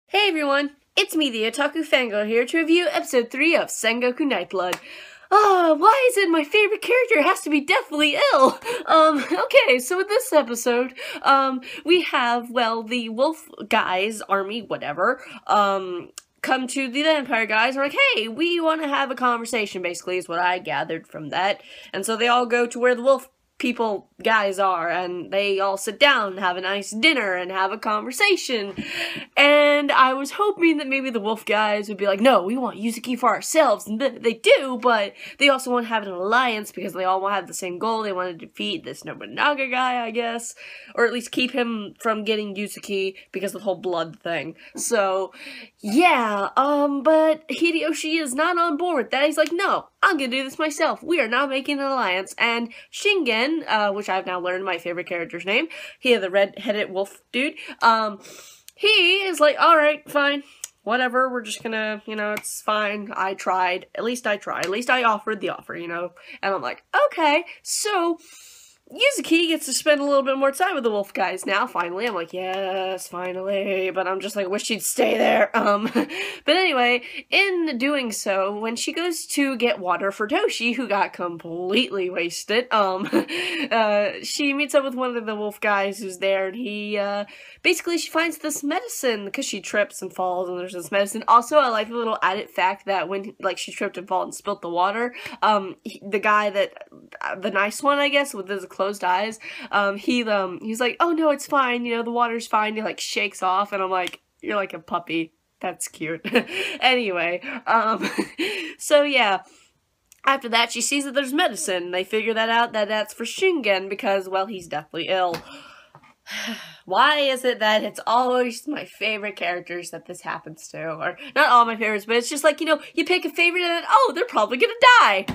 Hey everyone, it's me, the Otaku Fangirl, here to review episode 3 of Sengoku Nightblood. Why is it my favorite character has to be deathly ill? Okay, so in this episode, we have, well, the wolf guys, army, whatever, come to the vampire guys and are like, hey, we want to have a conversation, basically, is what I gathered from that. And so they all go to where the wolf guys are, and they all sit down and have a nice dinner and have a conversation. And I was hoping that maybe the wolf guys would be like, no, we want Yuzuki for ourselves, and they do, but they also want to have an alliance because they all want to have the same goal. They want to defeat this Nobunaga guy, I guess, or at least keep him from getting Yuzuki because of the whole blood thing. So yeah, but Hideyoshi is not on board with that. He's like, no, I'm gonna do this myself. We are not making an alliance. And Shingen, which I've now learned my favorite character's name, the red-headed wolf dude, he is like, alright, fine, whatever, we're just gonna, it's fine, I tried. At least I tried. At least I offered the offer, And I'm like, okay, so Yuzuki gets to spend a little bit more time with the wolf guys now, finally. I'm like, yes, finally, but I'm just like, wish she'd stay there. But anyway, in doing so, when she goes to get water for Toshi, who got completely wasted, she meets up with one of the wolf guys who's there, and he, basically she finds this medicine, because she trips and falls, and there's this medicine. Also, I like the little added fact that when, she tripped and fell and spilt the water, the guy the nice one, I guess, with his closed eyes, he's like, oh no, it's fine, the water's fine. He shakes off, and I'm like, you're like a puppy. That's cute. Anyway, so yeah. After that, she sees that there's medicine. They figure that out, that's for Shingen because, well, he's deathly ill. Why is it that it's always my favorite characters that this happens to? Or, not all my favorites, but it's just like, you pick a favorite and then, oh, they're probably gonna die.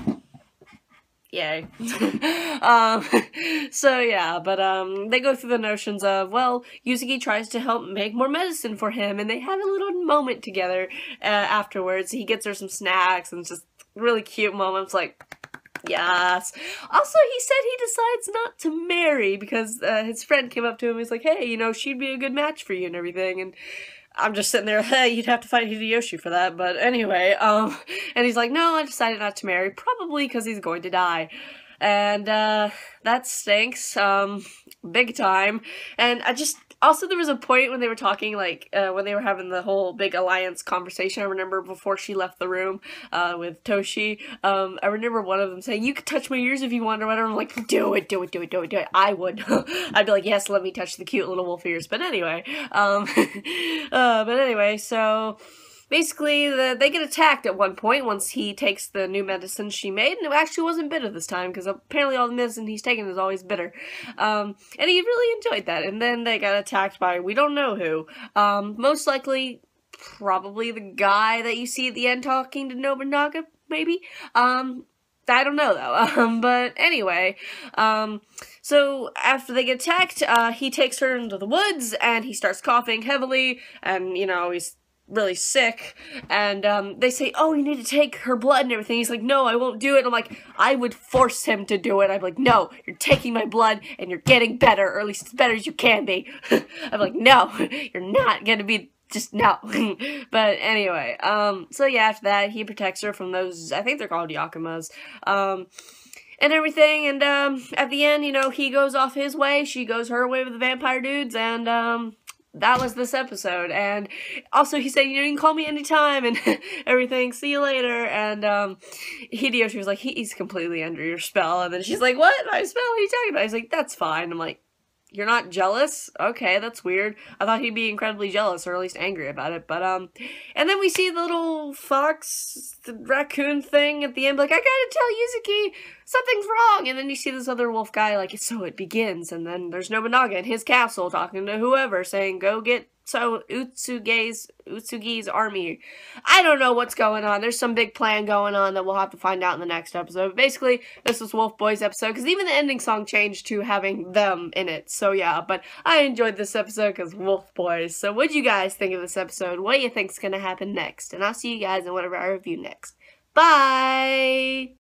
Yay. So yeah, but, they go through the notions of, well, Yuzuki tries to help make more medicine for him, and they have a little moment together, afterwards. He gets her some snacks, and it's just really cute moments, like, yes. Also, he said he decides not to marry, because, his friend came up to him, he's like, hey, she'd be a good match for you and everything, and I'm just sitting there, hey, you'd have to fight Hideyoshi for that, but anyway, and he's like, no, I decided not to marry, probably because he's going to die. And, that stinks, big time. And also there was a point when they were talking, when they were having the whole big alliance conversation, I remember before she left the room, with Toshi, I remember one of them saying, you could touch my ears if you want or whatever. I'm like, do it. I would. I'd be like, yes, let me touch the cute little wolf ears. But anyway, so basically, they get attacked at one point once he takes the new medicine she made, and it actually wasn't bitter this time, because apparently all the medicine he's taken is always bitter. And he really enjoyed that, and then they got attacked by we don't know who. Most likely, probably the guy that you see at the end talking to Nobunaga, maybe? I don't know, though. But anyway, so after they get attacked, he takes her into the woods, and he starts coughing heavily, and, he's really sick, and they say, oh, you need to take her blood and everything. He's like, no, I won't do it. I'm like, I would force him to do it. I'm like, no, you're taking my blood and you're getting better, or at least as better as you can be. I'm like, no, you're not gonna be, just no. But anyway, so yeah, after that, he protects her from those, I think they're called Yakumas, and everything, and at the end, he goes off his way, she goes her way with the vampire dudes, and that was this episode. And also he said, you can call me anytime and everything, see you later. And Hideyoshi was like, he's completely under your spell. And then she's like, what? My spell? What are you talking about? He's like, that's fine. I'm like, you're not jealous? Okay, that's weird. I thought he'd be incredibly jealous, or at least angry about it. But, and then we see the little fox, the raccoon thing at the end, like, I gotta tell Yuzuki, something's wrong. And then you see this other wolf guy, like, so it begins. And then there's Nobunaga in his castle talking to whoever, saying, go get Utsugi's army. I don't know what's going on. There's some big plan going on that we'll have to find out in the next episode. But basically, this was Wolf Boy's episode, because even the ending song changed to having them in it. So yeah, but I enjoyed this episode because Wolf Boys. So what'd you guys think of this episode? What do you think's gonna happen next? And I'll see you guys in whatever I review next. Bye!